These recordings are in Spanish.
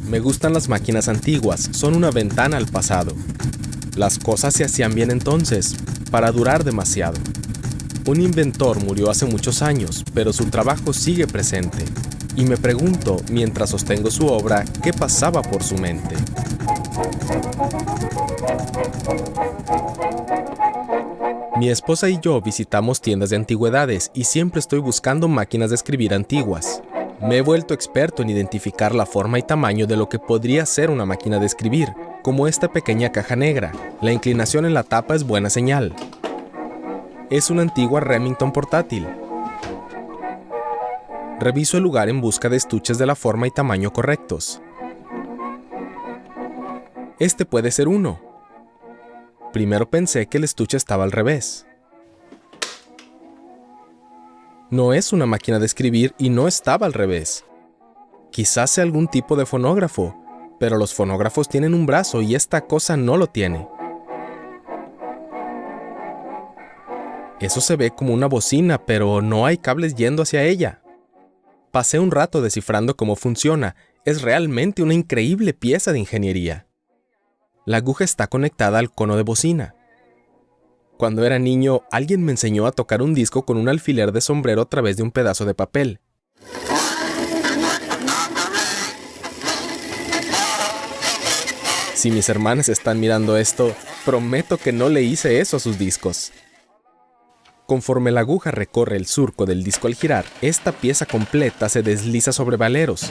Me gustan las máquinas antiguas, son una ventana al pasado. Las cosas se hacían bien entonces, para durar demasiado. Un inventor murió hace muchos años, pero su trabajo sigue presente. Y me pregunto, mientras sostengo su obra, ¿qué pasaba por su mente? Mi esposa y yo visitamos tiendas de antigüedades y siempre estoy buscando máquinas de escribir antiguas. Me he vuelto experto en identificar la forma y tamaño de lo que podría ser una máquina de escribir, como esta pequeña caja negra. La inclinación en la tapa es buena señal. Es una antigua Remington portátil. Reviso el lugar en busca de estuches de la forma y tamaño correctos. Este puede ser uno. Primero pensé que el estuche estaba al revés. No es una máquina de escribir y no estaba al revés. Quizás sea algún tipo de fonógrafo, pero los fonógrafos tienen un brazo y esta cosa no lo tiene. Eso se ve como una bocina, pero no hay cables yendo hacia ella. Pasé un rato descifrando cómo funciona. Es realmente una increíble pieza de ingeniería. La aguja está conectada al cono de bocina. Cuando era niño, alguien me enseñó a tocar un disco con un alfiler de sombrero a través de un pedazo de papel. Si mis hermanas están mirando esto, prometo que no le hice eso a sus discos. Conforme la aguja recorre el surco del disco al girar, esta pieza completa se desliza sobre valeros.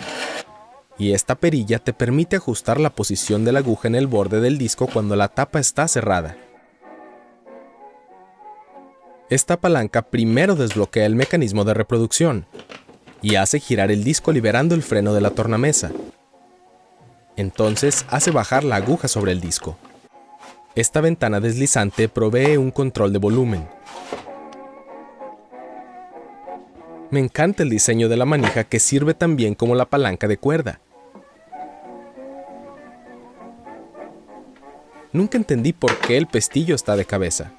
Y esta perilla te permite ajustar la posición de la aguja en el borde del disco cuando la tapa está cerrada. Esta palanca primero desbloquea el mecanismo de reproducción y hace girar el disco liberando el freno de la tornamesa. Entonces hace bajar la aguja sobre el disco. Esta ventana deslizante provee un control de volumen. Me encanta el diseño de la manija que sirve también como la palanca de cuerda. Nunca entendí por qué el pestillo está de cabeza.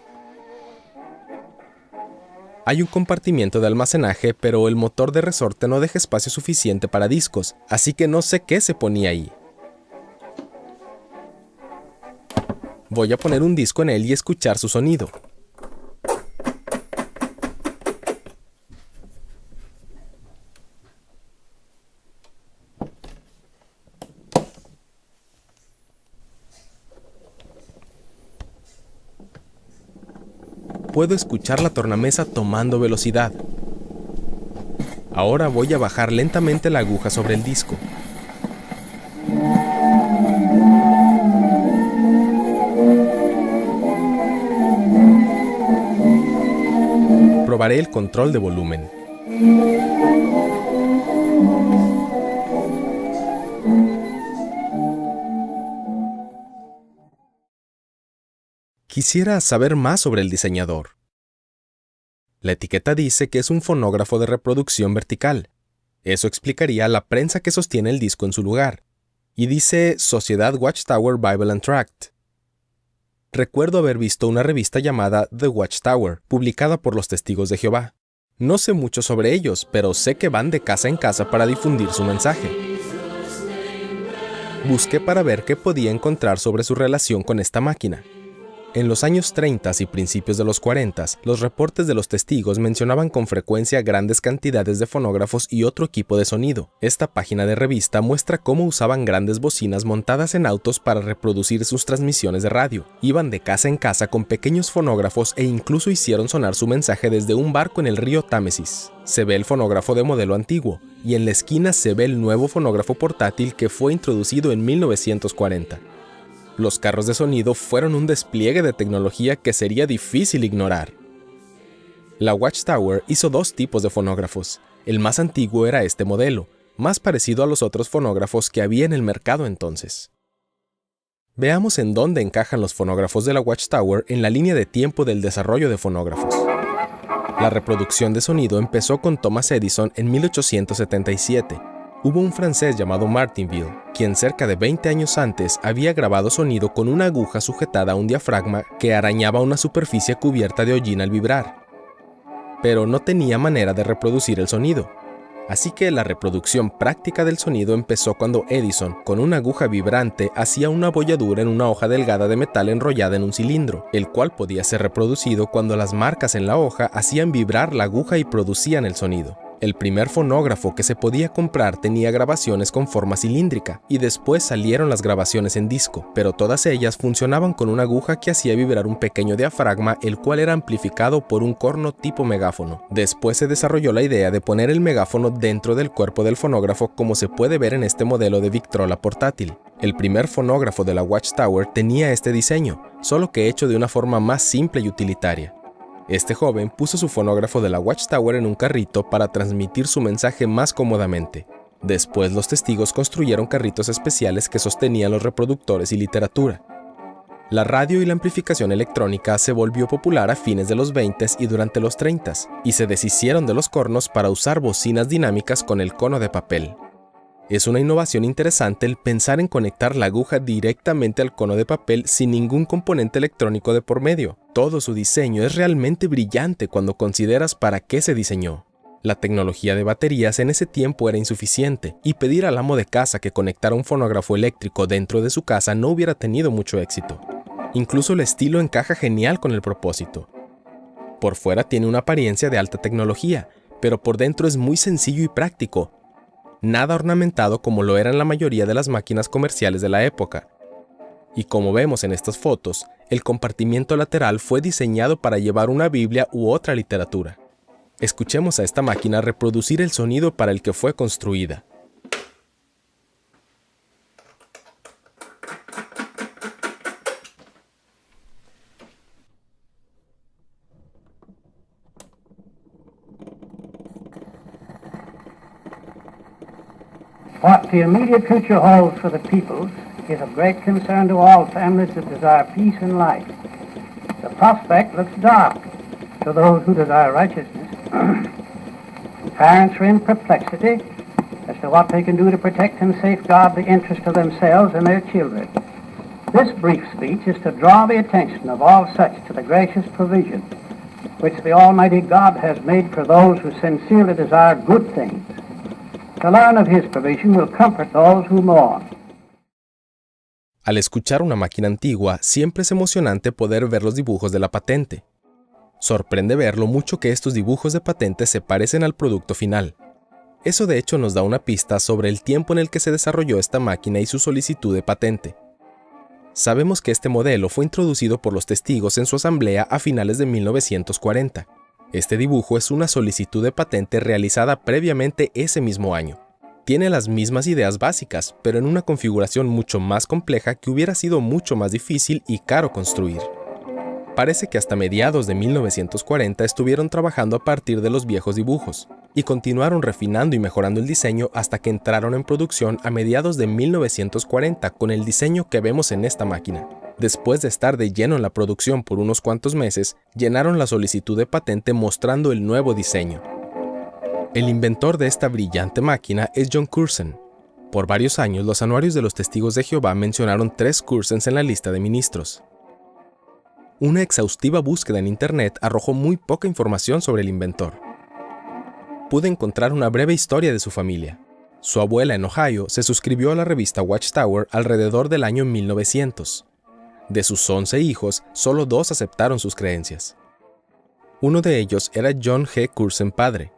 Hay un compartimiento de almacenaje, pero el motor de resorte no deja espacio suficiente para discos, así que no sé qué se ponía ahí. Voy a poner un disco en él y escuchar su sonido. Puedo escuchar la tornamesa tomando velocidad. Ahora voy a bajar lentamente la aguja sobre el disco. Probaré el control de volumen. Quisiera saber más sobre el diseñador. La etiqueta dice que es un fonógrafo de reproducción vertical. Eso explicaría la prensa que sostiene el disco en su lugar. Y dice Sociedad Watchtower Bible and Tract. Recuerdo haber visto una revista llamada The Watchtower, publicada por los Testigos de Jehová. No sé mucho sobre ellos, pero sé que van de casa en casa para difundir su mensaje. Busqué para ver qué podía encontrar sobre su relación con esta máquina. En los años 30 y principios de los 40, los reportes de los testigos mencionaban con frecuencia grandes cantidades de fonógrafos y otro equipo de sonido. Esta página de revista muestra cómo usaban grandes bocinas montadas en autos para reproducir sus transmisiones de radio. Iban de casa en casa con pequeños fonógrafos e incluso hicieron sonar su mensaje desde un barco en el río Támesis. Se ve el fonógrafo de modelo antiguo, y en la esquina se ve el nuevo fonógrafo portátil que fue introducido en 1940. Los carros de sonido fueron un despliegue de tecnología que sería difícil ignorar. La Watchtower hizo dos tipos de fonógrafos. El más antiguo era este modelo, más parecido a los otros fonógrafos que había en el mercado entonces. Veamos en dónde encajan los fonógrafos de la Watchtower en la línea de tiempo del desarrollo de fonógrafos. La reproducción de sonido empezó con Thomas Edison en 1877. Hubo un francés llamado Martinville, quien cerca de 20 años antes había grabado sonido con una aguja sujetada a un diafragma que arañaba una superficie cubierta de hollín al vibrar. Pero no tenía manera de reproducir el sonido. Así que la reproducción práctica del sonido empezó cuando Edison, con una aguja vibrante, hacía una abolladura en una hoja delgada de metal enrollada en un cilindro, el cual podía ser reproducido cuando las marcas en la hoja hacían vibrar la aguja y producían el sonido. El primer fonógrafo que se podía comprar tenía grabaciones con forma cilíndrica, y después salieron las grabaciones en disco, pero todas ellas funcionaban con una aguja que hacía vibrar un pequeño diafragma, el cual era amplificado por un corno tipo megáfono. Después se desarrolló la idea de poner el megáfono dentro del cuerpo del fonógrafo, como se puede ver en este modelo de Victrola portátil. El primer fonógrafo de la Watchtower tenía este diseño, solo que hecho de una forma más simple y utilitaria. Este joven puso su fonógrafo de la Watchtower en un carrito para transmitir su mensaje más cómodamente. Después los testigos construyeron carritos especiales que sostenían los reproductores y literatura. La radio y la amplificación electrónica se volvió popular a fines de los 20s y durante los 30s, y se deshicieron de los cornos para usar bocinas dinámicas con el cono de papel. Es una innovación interesante el pensar en conectar la aguja directamente al cono de papel sin ningún componente electrónico de por medio. Todo su diseño es realmente brillante cuando consideras para qué se diseñó. La tecnología de baterías en ese tiempo era insuficiente, y pedir al amo de casa que conectara un fonógrafo eléctrico dentro de su casa no hubiera tenido mucho éxito. Incluso el estilo encaja genial con el propósito. Por fuera tiene una apariencia de alta tecnología, pero por dentro es muy sencillo y práctico. Nada ornamentado como lo eran la mayoría de las máquinas comerciales de la época. Y como vemos en estas fotos, el compartimiento lateral fue diseñado para llevar una Biblia u otra literatura. Escuchemos a esta máquina reproducir el sonido para el que fue construida. What the immediate future holds for the peoples is of great concern to all families that desire peace and life. The prospect looks dark to those who desire righteousness. Parents are in perplexity as to what they can do to protect and safeguard the interest of themselves and their children. This brief speech is to draw the attention of all such to the gracious provision which the Almighty God has made for those who sincerely desire good things. To learn of His provision will comfort those who mourn. Al escuchar una máquina antigua, siempre es emocionante poder ver los dibujos de la patente. Sorprende ver lo mucho que estos dibujos de patente se parecen al producto final. Eso de hecho nos da una pista sobre el tiempo en el que se desarrolló esta máquina y su solicitud de patente. Sabemos que este modelo fue introducido por los testigos en su asamblea a finales de 1940. Este dibujo es una solicitud de patente realizada previamente ese mismo año. Tiene las mismas ideas básicas, pero en una configuración mucho más compleja que hubiera sido mucho más difícil y caro construir. Parece que hasta mediados de 1940 estuvieron trabajando a partir de los viejos dibujos, y continuaron refinando y mejorando el diseño hasta que entraron en producción a mediados de 1940 con el diseño que vemos en esta máquina. Después de estar de lleno en la producción por unos cuantos meses, llenaron la solicitud de patente mostrando el nuevo diseño. El inventor de esta brillante máquina es John Curzon. Por varios años, los anuarios de los Testigos de Jehová mencionaron 3 Curzons en la lista de ministros. Una exhaustiva búsqueda en Internet arrojó muy poca información sobre el inventor. Pude encontrar una breve historia de su familia. Su abuela en Ohio se suscribió a la revista Watchtower alrededor del año 1900. De sus 11 hijos, solo 2 aceptaron sus creencias. Uno de ellos era John G. Curzon padre,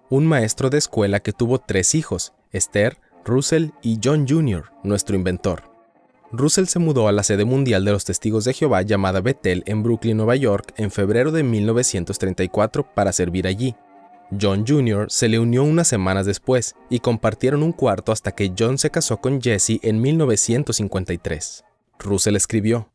un maestro de escuela que tuvo 3 hijos, Esther, Russell y John Jr., nuestro inventor. Russell se mudó a la sede mundial de los Testigos de Jehová llamada Bethel en Brooklyn, Nueva York, en febrero de 1934 para servir allí. John Jr. se le unió unas semanas después y compartieron un cuarto hasta que John se casó con Jessie en 1953. Russell escribió: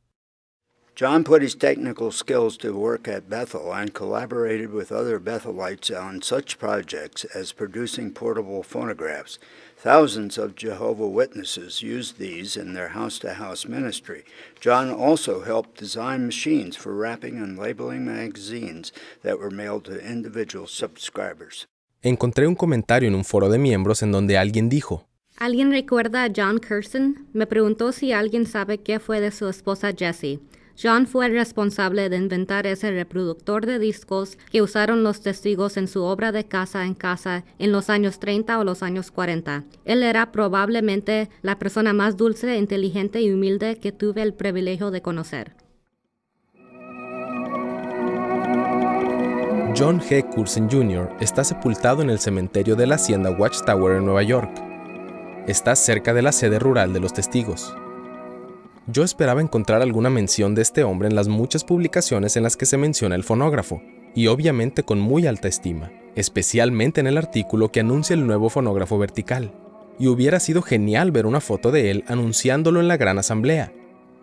John put his technical skills to work at Bethel and collaborated with other Bethelites on such projects as producing portable phonographs. Thousands of Jehovah's Witnesses used these in their house-to-house ministry. John also helped design machines for wrapping and labeling magazines that were mailed to individual subscribers. Encontré un comentario en un foro de miembros en donde alguien dijo: ¿Alguien recuerda a John Curzon? Me preguntó si alguien sabe qué fue de su esposa Jessie. John fue el responsable de inventar ese reproductor de discos que usaron los testigos en su obra de Casa en Casa en los años 30 o los años 40. Él era probablemente la persona más dulce, inteligente y humilde que tuve el privilegio de conocer. John G. Curzon Jr. está sepultado en el cementerio de la Hacienda Watchtower en Nueva York. Está cerca de la sede rural de los testigos. Yo esperaba encontrar alguna mención de este hombre en las muchas publicaciones en las que se menciona el fonógrafo, y obviamente con muy alta estima, especialmente en el artículo que anuncia el nuevo fonógrafo vertical. Y hubiera sido genial ver una foto de él anunciándolo en la gran asamblea.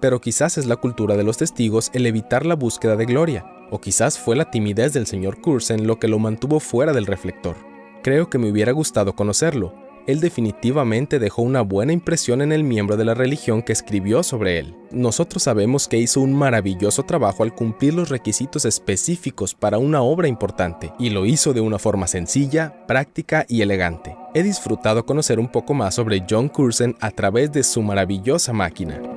Pero quizás es la cultura de los testigos el evitar la búsqueda de gloria, o quizás fue la timidez del señor Curzon lo que lo mantuvo fuera del reflector. Creo que me hubiera gustado conocerlo. Él definitivamente dejó una buena impresión en el miembro de la religión que escribió sobre él. Nosotros sabemos que hizo un maravilloso trabajo al cumplir los requisitos específicos para una obra importante, y lo hizo de una forma sencilla, práctica y elegante. He disfrutado conocer un poco más sobre John Curzon a través de su maravillosa máquina.